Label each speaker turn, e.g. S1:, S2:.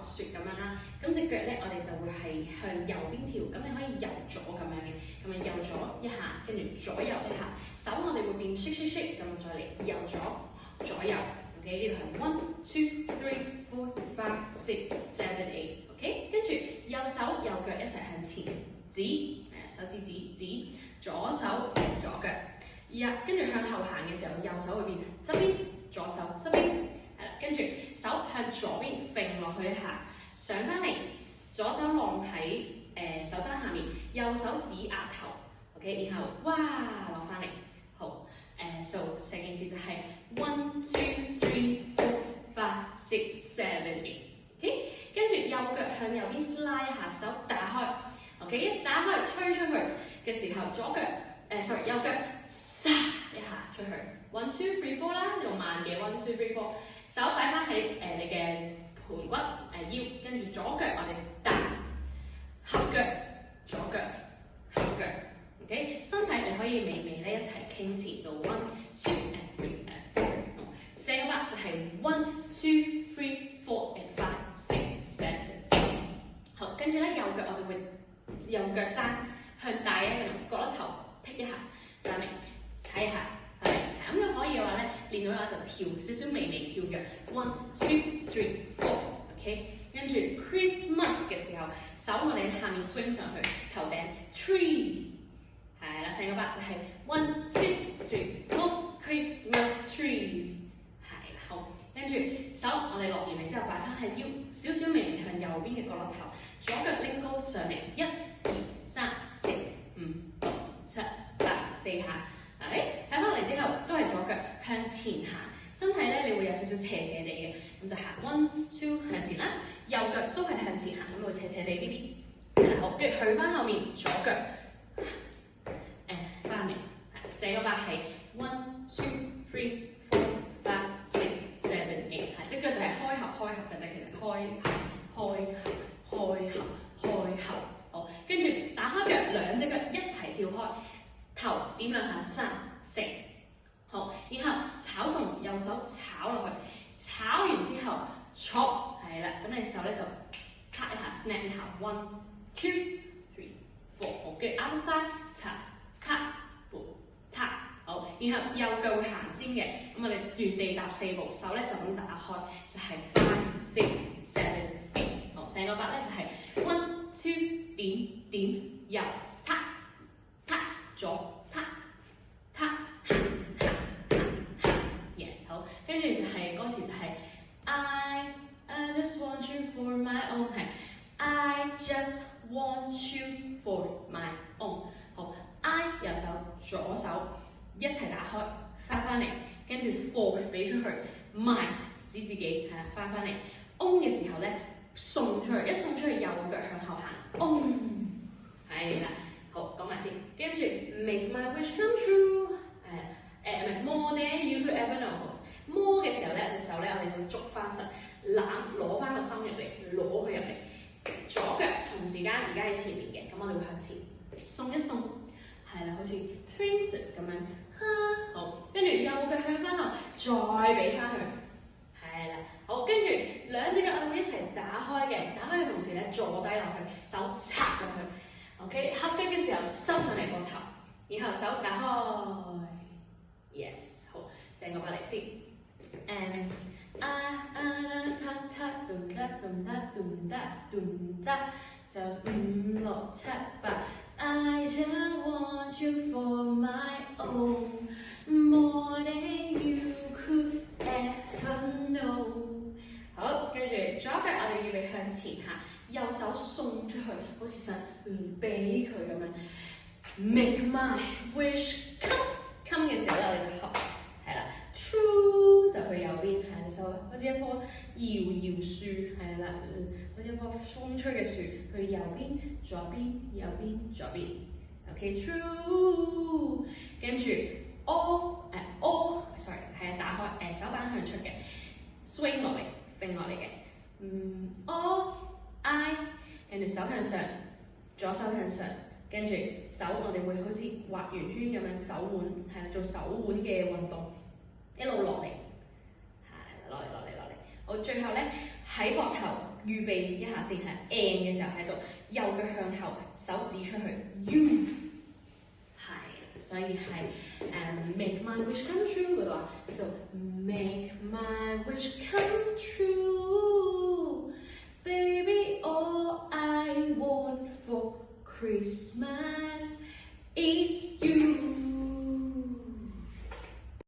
S1: 雪咁樣啦。咁隻腳咧，我哋就會係向右邊跳，咁你可以右左咁樣嘅，咁啊右左一下，跟住左右一下，手我哋會變 shake， 咁再嚟右左左右。OK， 呢度係 1 2 3 4 5 6 7 8。OK， 跟住右手右腳一齊向前指，手指指，左手左腳。跟住向後行嘅時候，右手會變側邊，左手側邊，係啦。跟住手向左邊揈落去一下，上翻嚟，左手晾喺手踭下面，右手指額頭 ，OK， 然後哇落翻嚟，好，so 成件事就係 1 2 3 4 5 6 7 8，OK， 跟住右腳向右邊 slide 一下，手打開 ，OK， 一打開推出去嘅時候，左腳右腳撒一下出去 ，1 2 3 4啦，用慢嘅1 2 3 4，手擺翻喺你嘅盤骨腰，跟住左腳我哋彈合腳，左腳合腳 ，OK， 身體你可以微微咧一齊傾斜做 1 2 and 3 and 4，成個就係 1 2 3 4 and 5 6 7， 好，跟住咧右腳我哋會右腳踭向大一樣，角落頭踢一下，翻嚟踩一下，係咁樣可以嘅話咧，練到嘅話就調少少微微跳躍 1 2 3 4，OK， 跟住 Christmas 嘅時候，手我哋喺下面 swing 上去，頭頂 tree， 係啦，成個就係 1 2 3 4 Christmas tree， 係啦，好，跟住手我哋落完嚟之後擺翻喺腰，少少微微向右邊嘅角落頭，左腳拎高上嚟，1 2 3 4 5 6 7 8 4下。踩翻嚟之後都係左腳向前行，身體咧你會有少少斜斜地嘅，咁就行 1 2向前啦，右腳都係向前行，咁會斜斜地呢邊，好，跟住去翻後面左腳，翻嚟，成個係 1 2 3 4 5 6 7 8， 係隻腳就係開合嘅啫，其實開合，好，跟住打開腳，兩隻腳一齊跳開。頭點兩下3 4，好，然後炒餸，右手炒落去，炒完之後戳，係啦，咁你手咧就咔一下 snap 一下 1 2 3 4， 好，跟住 other side 咔 tap， 好，然後右腳會行先嘅，咁我哋原地踏4步，手咧就咁打開，就係 5 6 7 8， 好，成個咧就係 1 2點右。左踏 yes， 好，跟住就係歌詞就係 I just want you for my own， 係 I just want you for my own， 好 I 右手左手一齊打開，翻嚟，跟住 for 俾出去 my 指自己係啦，翻嚟 own 嘅時候咧送出去，一送出去右腳向後行 own， 係啦。好，講埋先，跟住 make my wish come true， more than you could ever know。more 嘅時候咧，隻手咧我哋會捉翻實，攞翻個心入嚟，攞佢入嚟。左腳同時間而家喺前面嘅，咁我哋會向前送一送，係啦，好似 princess 咁樣。好，跟住右腳向翻後，再俾翻佢，係啦。好，跟住兩隻腳我哋會一齊打開嘅，打開嘅同時咧坐低落去，手插落去。OK， 合腳嘅時候收上嚟個頭，然後手打開 ，yes， 好，成個嚟先。就5 6 7 8 I just want you for my own more than you could ever know。好，跟住左腳我哋預備向前行。右手送出去，好似想俾佢咁樣。Make my wish come 嘅時候咧，我哋就合，係啦。True 就去右邊，係啦，就好似一棵搖樹，係啦，好似一棵風吹嘅樹，去右邊、左邊、右邊、左邊。OK，true， 跟住 sorry， 係打開手板向出嘅 ，swing 落嚟，揈落嚟嘅。I， 跟住手向上，左手向上，跟住手我哋會好似畫圓圈咁樣手腕，係啦，做手腕嘅運動，一路落嚟，係落嚟，好，最後咧喺膊頭預備一下先，係 and 嘅時候喺度，右腳向後，手指出去 ，you 係，所以係make my wish come true 嗰度啊 ，so make my wish come true, baby all I want for Christmas is you。